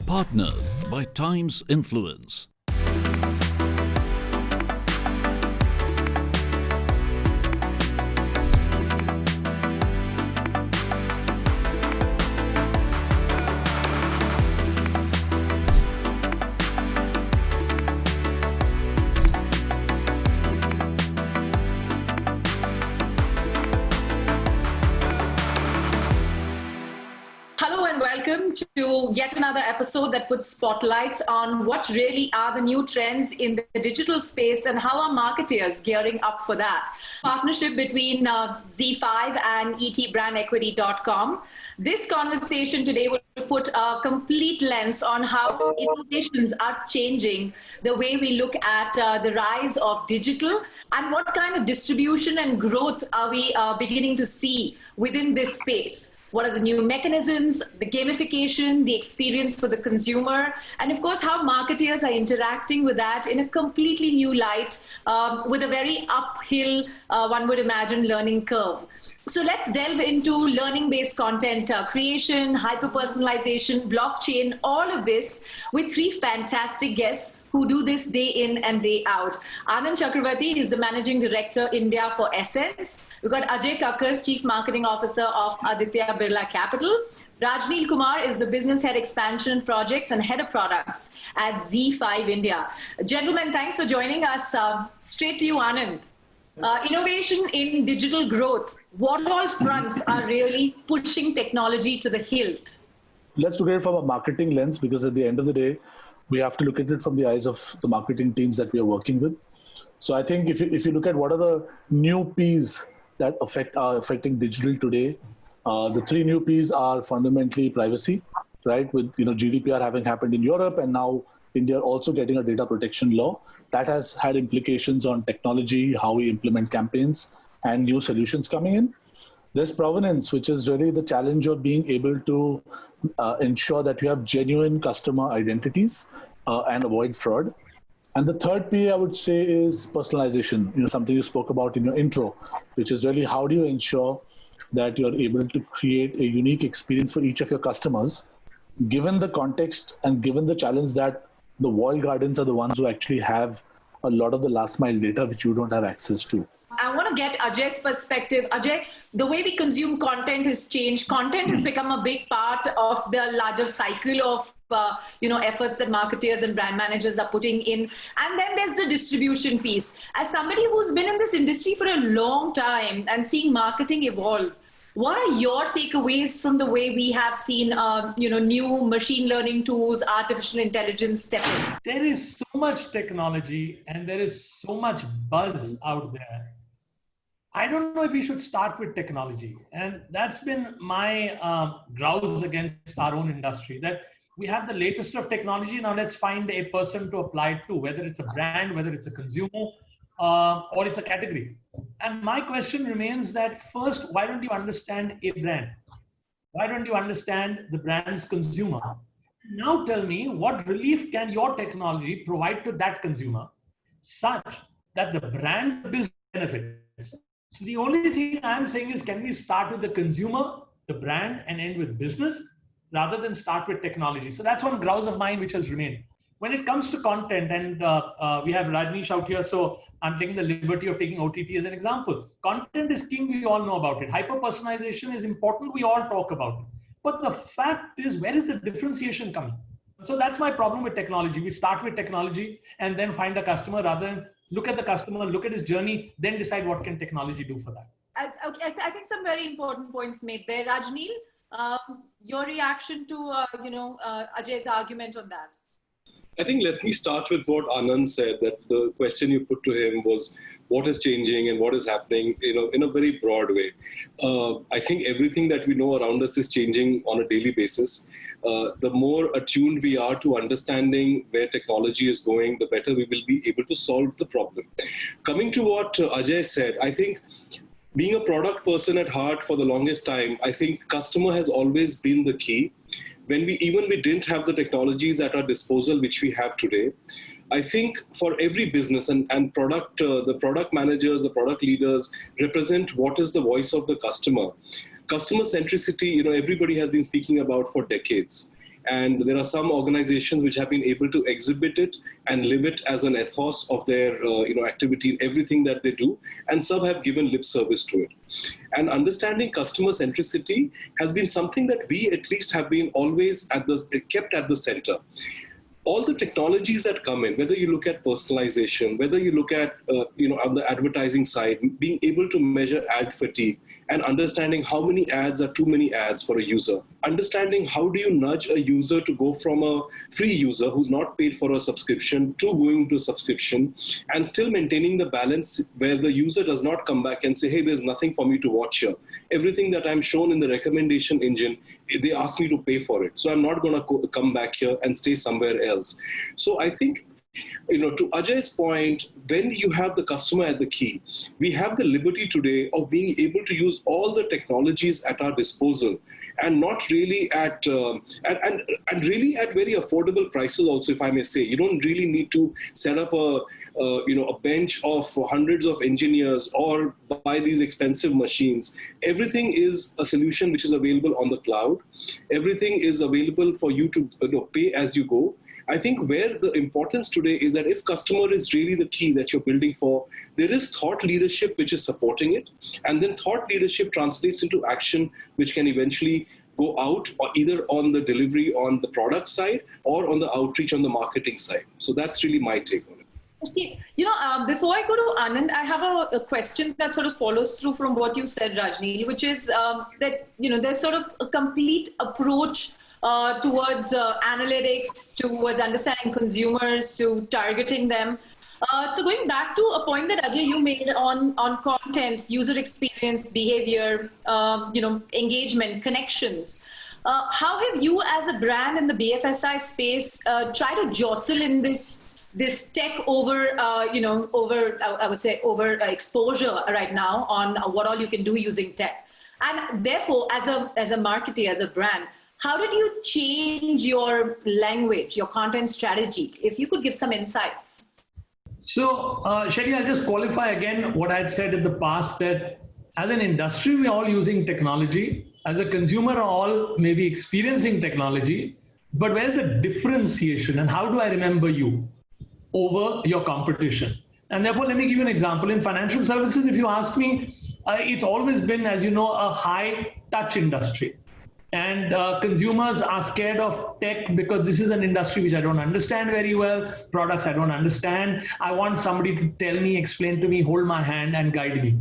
Partnered by Times Influence. Welcome to yet another episode that puts spotlights on what really are the new trends in the digital space and how are marketeers gearing up for that. Partnership between ZEE5 and etbrandequity.com. This conversation today will put a complete lens on how innovations are changing the way we look at the rise of digital and what kind of distribution and growth are we beginning to see within this space. What are the new mechanisms, the gamification, the experience for the consumer, and of course, how marketeers are interacting with that in a completely new light with a very uphill, one would imagine, learning curve. So let's delve into learning-based content creation, hyper-personalization, blockchain, all of this with three fantastic guests who do this day in and day out. Anand Chakravarti is the Managing Director, India for Essence. We've got Ajay Kakkar, Chief Marketing Officer of Aditya Birla Capital. Rajneel Kumar is the Business Head Expansion Projects and Head of Products at ZEE5 India. Gentlemen, thanks for joining us. Straight to you, Anand. Innovation in digital growth. What all fronts are really pushing technology to the hilt? Let's look at it from a marketing lens, because at the end of the day, we have to look at it from the eyes of the marketing teams that we are working with. So I think if you look at what are the new P's that are affecting digital today, the three new P's are fundamentally privacy, right? With GDPR having happened in Europe and now India also getting a data protection law. That has had implications on technology, how we implement campaigns, and new solutions coming in. There's provenance, which is really the challenge of being able to ensure that you have genuine customer identities and avoid fraud. And the third P, I would say, is personalization, something you spoke about in your intro, which is really how do you ensure that you're able to create a unique experience for each of your customers, given the context and given the challenge that the walled gardens are the ones who actually have a lot of the last mile data, which you don't have access to. I want to get Ajay's perspective. Ajay, the way we consume content has changed. Content has become a big part of the larger cycle of efforts that marketers and brand managers are putting in. And then there's the distribution piece. As somebody who's been in this industry for a long time and seeing marketing evolve, what are your takeaways from the way we have seen, new machine learning tools, artificial intelligence step in? There is so much technology and there is so much buzz out there. I don't know if we should start with technology. And that's been my grouse against our own industry, that we have the latest of technology. Now let's find a person to apply it to, whether it's a brand, whether it's a consumer, or it's a category. And my question remains that first, why don't you understand a brand? Why don't you understand the brand's consumer? Now tell me, what relief can your technology provide to that consumer such that the brand business benefits? So the only thing I'm saying is, can we start with the consumer, the brand, and end with business rather than start with technology? So that's one grouse of mine which has remained. When it comes to content, and we have Rajneesh out here, so I'm taking the liberty of taking OTT as an example. Content is king, we all know about it. Hyper-personalization is important, we all talk about it. But the fact is, where is the differentiation coming? So that's my problem with technology. We start with technology and then find the customer rather than look at the customer, look at his journey, then decide what can technology do for that. I think some very important points made there. Rajneel, your reaction to Ajay's argument on that? I think let me start with what Anand said, that the question you put to him was what is changing and what is happening, in a very broad way. I think everything that we know around us is changing on a daily basis. The more attuned we are to understanding where technology is going, the better we will be able to solve the problem. Coming to what Ajay said, I think being a product person at heart for the longest time, I think customer has always been the key. When we didn't have the technologies at our disposal, which we have today, I think for every business and product, the product managers, the product leaders represent what is the voice of the customer. Customer centricity, everybody has been speaking about for decades. And there are some organizations which have been able to exhibit it and live it as an ethos of their activity, everything that they do, and some have given lip service to it. And understanding customer centricity has been something that we at least have been always kept at the center. All the technologies that come in, whether you look at personalization, whether you look at on the advertising side, being able to measure ad fatigue and understanding how many ads are too many ads for a user, understanding how do you nudge a user to go from a free user who's not paid for a subscription to going to a subscription, and still maintaining the balance where the user does not come back and say, hey, there's nothing for me to watch here. Everything that I'm shown in the recommendation engine, they ask me to pay for it. So I'm not going to come back here and stay somewhere else. So I think, to Ajay's point, when you have the customer at the key, we have the liberty today of being able to use all the technologies at our disposal, and not really at and really at very affordable prices also, if I may say. You don't really need to set up a bench of hundreds of engineers or buy these expensive machines. Everything is a solution which is available on the cloud. Everything is available for you to pay as you go. I think where the importance today is that if customer is really the key that you're building for, there is thought leadership which is supporting it. And then thought leadership translates into action, which can eventually go out or either on the delivery on the product side or on the outreach on the marketing side. So that's really my take on it. Okay. Before I go to Anand, I have a question that sort of follows through from what you said, Rajni, which is that, there's sort of a complete approach towards analytics, towards understanding consumers, to targeting them. So going back to a point that Ajay, you made on content, user experience, behavior, engagement, connections. How have you as a brand in the BFSI space tried to jostle in this tech over exposure right now on what all you can do using tech? And therefore, as a marketer, as a brand, how did you change your language, your content strategy? If you could give some insights. So, Sherry, I'll just qualify again what I'd said in the past, that as an industry, we're all using technology. As a consumer, all maybe experiencing technology. But where's the differentiation, and how do I remember you over your competition? And therefore, let me give you an example. In financial services, if you ask me, it's always been, as you know, a high-touch industry. And consumers are scared of tech because this is an industry which I don't understand very well, products I don't understand. I want somebody to tell me, explain to me, hold my hand and guide me.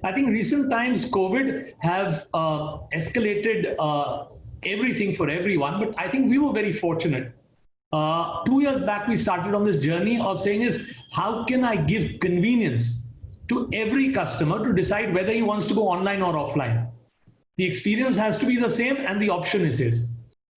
I think recent times, COVID have escalated everything for everyone, but I think we were very fortunate. 2 years back, we started on this journey of saying is, how can I give convenience to every customer to decide whether he wants to go online or offline? The experience has to be the same and the option is his.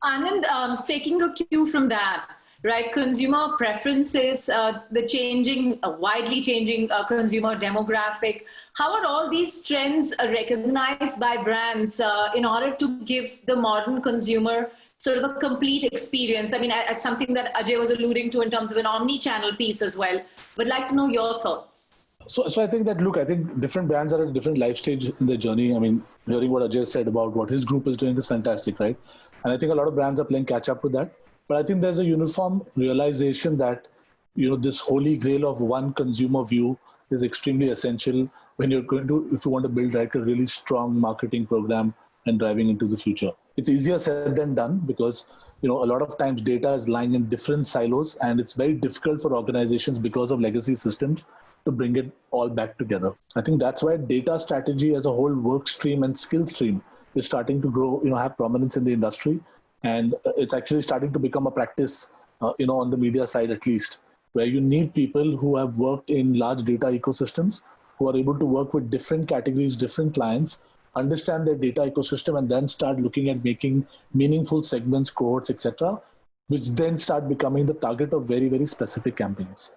Anand, taking a cue from that, right? Consumer preferences, the widely changing consumer demographic. How are all these trends recognized by brands in order to give the modern consumer sort of a complete experience? I mean, it's something that Ajay was alluding to in terms of an omni-channel piece as well. Would like to know your thoughts. So I think that, I think different brands are at a different life stage in their journey. I mean, hearing what Ajay said about what his group is doing is fantastic, right? And I think a lot of brands are playing catch up with that. But I think there's a uniform realization that, this holy grail of one consumer view is extremely essential when you're if you want to build like a really strong marketing program and driving into the future. It's easier said than done because, a lot of times data is lying in different silos and it's very difficult for organizations because of legacy systems to bring it all back together. I think that's why data strategy as a whole work stream and skill stream is starting to grow, have prominence in the industry. And it's actually starting to become a practice, on the media side at least, where you need people who have worked in large data ecosystems, who are able to work with different categories, different clients, understand their data ecosystem, and then start looking at making meaningful segments, cohorts, etc., which then start becoming the target of very, very specific campaigns.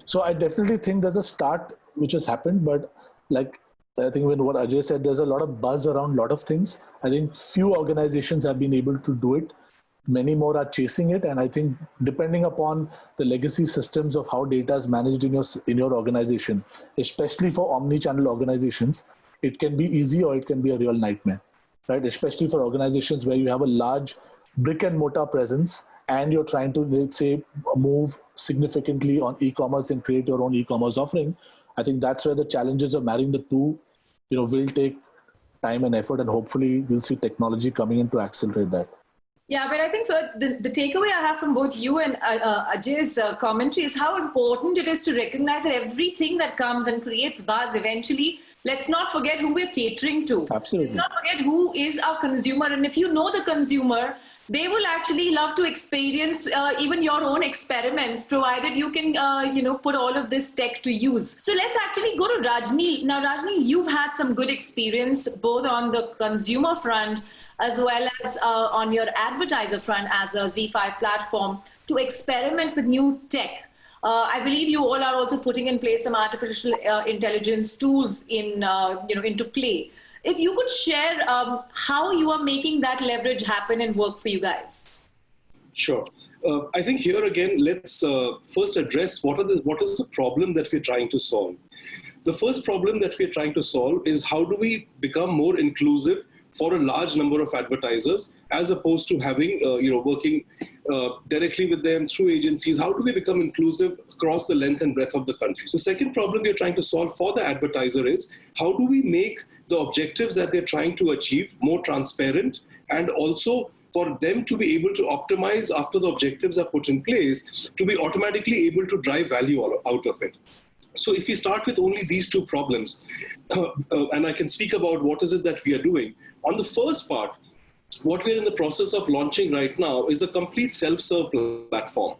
So I definitely think there's a start which has happened, but like I think when what Ajay said, there's a lot of buzz around a lot of things. I think few organizations have been able to do it many more are chasing it. And I think depending upon the legacy systems of how data is managed in your organization, especially for omni-channel organizations, it can be easy or it can be a real nightmare, right? Especially for organizations where you have a large brick and mortar presence and you're trying to, let's say, move significantly on e-commerce and create your own e-commerce offering. I think that's where the challenges of marrying the two, will take time and effort, and hopefully we'll see technology coming in to accelerate that. Yeah, but I think for the takeaway I have from both you and Ajay's commentary is how important it is to recognize that everything that comes and creates buzz eventually, let's not forget who we're catering to. Absolutely. Let's not forget who is our consumer. And if you know the consumer, they will actually love to experience even your own experiments, provided you can, put all of this tech to use. So let's actually go to Rajni. Now, Rajni, you've had some good experience both on the consumer front as well as on your advertiser front as a ZEE5 platform to experiment with new tech. I believe you all are also putting in place some artificial intelligence tools into play. If you could share how you are making that leverage happen and work for you guys. Sure. I think here again, let's first address what is the problem that we're trying to solve. The first problem that we're trying to solve is how do we become more inclusive for a large number of advertisers, as opposed to having, working directly with them through agencies. How do we become inclusive across the length and breadth of the country? So the second problem we're trying to solve for the advertiser is how do we make the objectives that they're trying to achieve more transparent, and also for them to be able to optimize after the objectives are put in place, to be automatically able to drive value out of it. So if we start with only these two problems, and I can speak about what is it that we are doing. On the first part, what we're in the process of launching right now is a complete self-serve platform.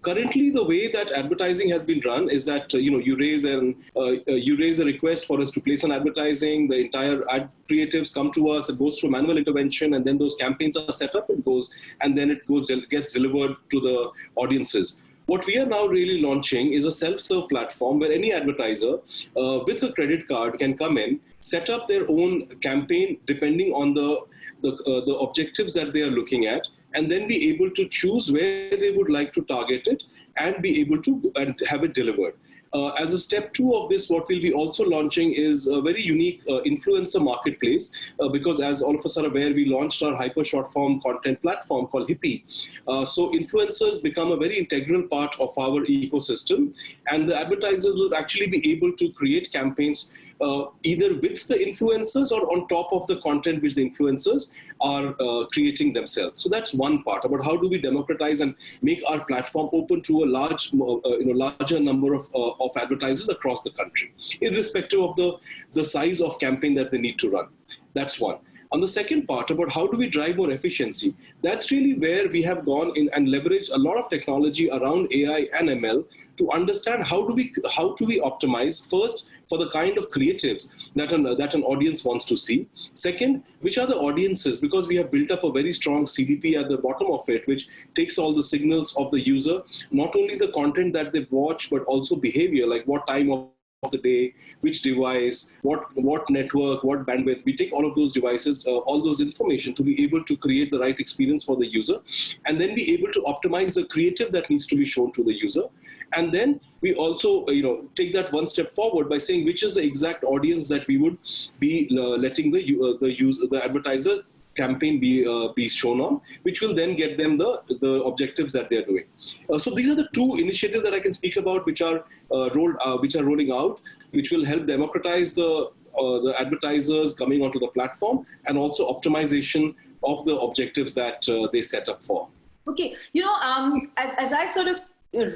Currently, the way that advertising has been run is that you raise a request for us to place an advertising. The entire ad creatives come to us. It goes through manual intervention, and then those campaigns are set up. And then it gets delivered to the audiences. What we are now really launching is a self-serve platform where any advertiser with a credit card can come in, set up their own campaign depending on the objectives that they are looking at, and then be able to choose where they would like to target it and be able to have it delivered. As a step 2 of this, what we'll be also launching is a very unique influencer marketplace, because as all of us are aware, we launched our hyper short form content platform called Hippie. So influencers become a very integral part of our ecosystem, and the advertisers will actually be able to create campaigns either with the influencers or on top of the content which the influencers are creating themselves. So that's one part about how do we democratize and make our platform open to a larger number of advertisers across the country, irrespective of the size of campaign that they need to run. That's one. On the second part about how do we drive more efficiency, that's really where we have gone in and leveraged a lot of technology around AI and ML to understand how do we optimize first for the kind of creatives that an audience wants to see. Second, which are the audiences, because we have built up a very strong CDP at the bottom of it, which takes all the signals of the user, not only the content that they watch, but also behavior, like what time of the day, which device, what network, what bandwidth. We take all of those devices, all those information to be able to create the right experience for the user, and then be able to optimize the creative that needs to be shown to the user. And then we also take that one step forward by saying which is the exact audience that we would be letting the advertiser campaign be shown on, which will then get them the objectives that they're doing. So these are the two initiatives that I can speak about, which are rolling out, which will help democratize the advertisers coming onto the platform, and also optimization of the objectives that they set up for. Okay, as I sort of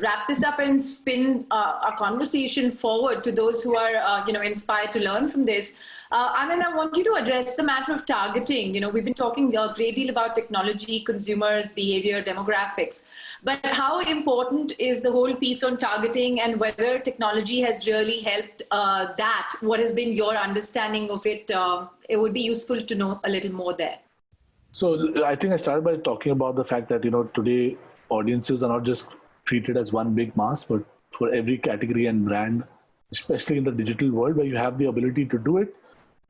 wrap this up and spin our conversation forward to those who are inspired to learn from this, Anand, I want you to address the matter of targeting. We've been talking a great deal about technology, consumers, behavior, demographics, but how important is the whole piece on targeting, and whether technology has really helped that? What has been your understanding of it? It would be useful to know a little more there. So I think I started by talking about the fact that, today audiences are not just treated as one big mass, but for every category and brand, especially in the digital world where you have the ability to do it,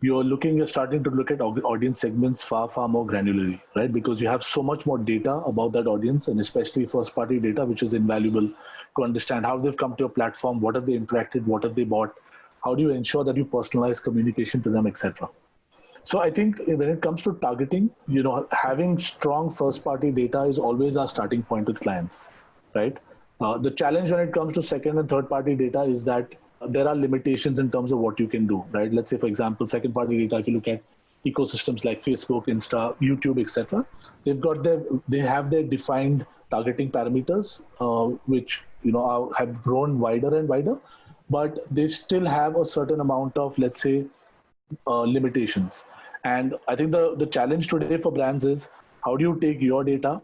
you're starting to look at audience segments far more granularly, right? Because you have so much more data about that audience, and especially first party data, which is invaluable to understand how they've come to your platform, what have they interacted, what have they bought, how do you ensure that you personalize communication to them, etc. So I think when it comes to targeting, having strong first party data is always our starting point with clients, right? The challenge when it comes to second and third party data is that there are limitations in terms of what you can do, right? Let's say, for example, second party data, if you look at ecosystems like Facebook, Insta, YouTube, etc., they have their defined targeting parameters, which have grown wider and wider, but they still have a certain amount of, let's say, limitations. And I think the challenge today for brands is how do you take your data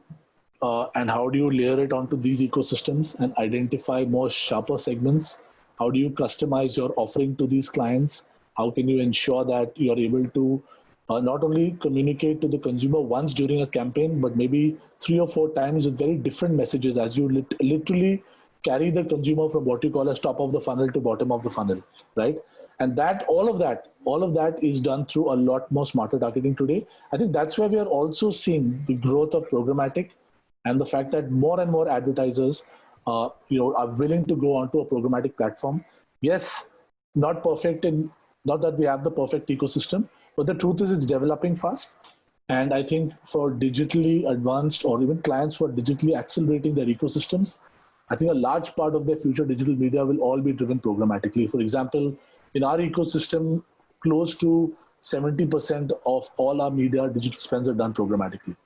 and how do you layer it onto these ecosystems and identify more sharper segments? How do you customize your offering to these clients? How can you ensure that you're able to not only communicate to the consumer once during a campaign, but maybe 3 or 4 times with very different messages as you literally carry the consumer from what you call as top of the funnel to bottom of the funnel, right? And all of that is done through a lot more smarter targeting today. I think that's where we are also seeing the growth of programmatic and the fact that more and more advertisers are willing to go onto a programmatic platform. Yes, not perfect, and not that we have the perfect ecosystem, but the truth is it's developing fast. And I think for digitally advanced or even clients who are digitally accelerating their ecosystems, I think a large part of their future digital media will all be driven programmatically. For example, in our ecosystem, close to 70% of all our media digital spends are done programmatically,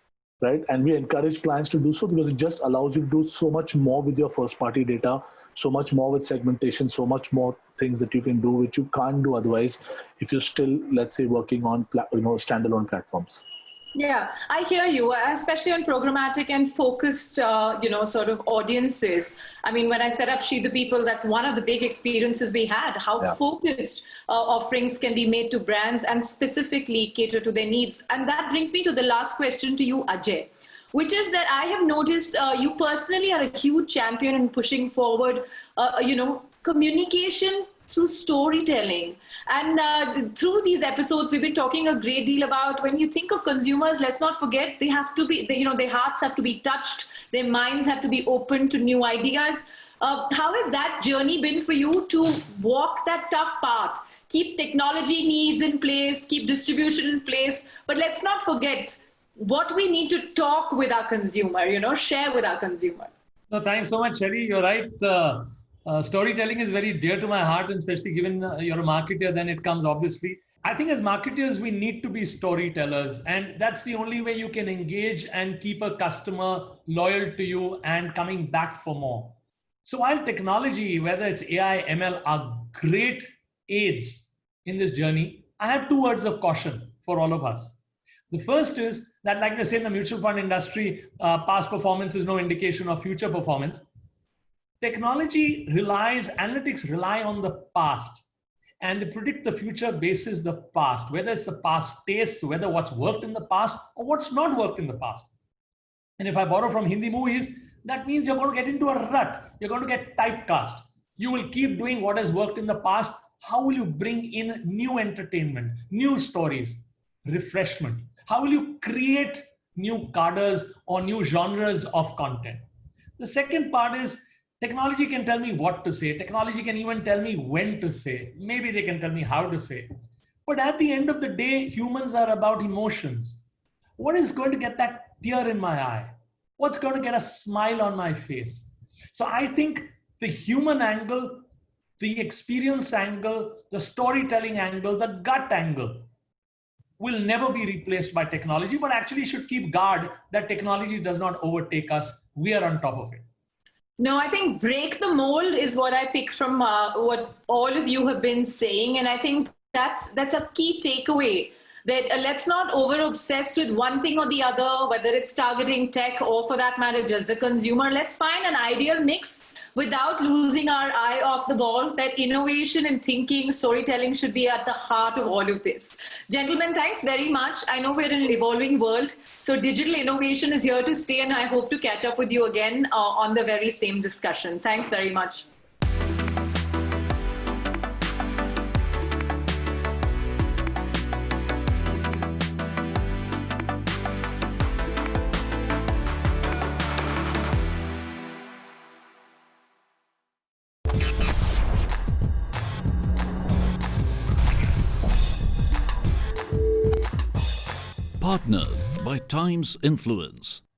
right? And we encourage clients to do so because it just allows you to do so much more with your first party data, so much more with segmentation, so much more things that you can do, which you can't do otherwise if you're still, let's say, working on standalone platforms. Yeah, I hear you, especially on programmatic and focused, sort of audiences. I mean, when I set up She the People, that's one of the big experiences we had, how focused offerings can be made to brands and specifically cater to their needs. And that brings me to the last question to you, Ajay, which is that I have noticed you personally are a huge champion in pushing forward, communication through storytelling. And through these episodes, we've been talking a great deal about when you think of consumers, let's not forget they have to be, their hearts have to be touched, their minds have to be open to new ideas. How has that journey been for you to walk that tough path? Keep technology needs in place, keep distribution in place, but let's not forget what we need to talk with our consumer, share with our consumer. No, thanks so much, Sherry. You're right. Storytelling is very dear to my heart, and especially given you're a marketer, then it comes obviously. I think as marketers, we need to be storytellers, and that's the only way you can engage and keep a customer loyal to you and coming back for more. So while technology, whether it's AI, ML, are great aids in this journey, I have 2 words of caution for all of us. The first is that, like they say in the mutual fund industry, past performance is no indication of future performance. Analytics rely on the past, and they predict the future basis the past, whether it's the past tastes, whether what's worked in the past or what's not worked in the past. And if I borrow from Hindi movies, that means you're going to get into a rut. You're going to get typecast. You will keep doing what has worked in the past. How will you bring in new entertainment, new stories, refreshment? How will you create new cadres or new genres of content? The second part is technology can tell me what to say. Technology can even tell me when to say. Maybe they can tell me how to say. But at the end of the day, humans are about emotions. What is going to get that tear in my eye? What's going to get a smile on my face? So I think the human angle, the experience angle, the storytelling angle, the gut angle will never be replaced by technology, but actually should keep guard that technology does not overtake us. We are on top of it. No, I think break the mold is what I pick from what all of you have been saying. And I think that's a key takeaway, that let's not over obsess with one thing or the other, whether it's targeting tech or for that matter, just the consumer. Let's find an ideal mix without losing our eye off the ball, that innovation and thinking, storytelling should be at the heart of all of this. Gentlemen, thanks very much. I know we're in an evolving world, so digital innovation is here to stay, and I hope to catch up with you again on the very same discussion. Thanks very much. Partnered by Times Influence.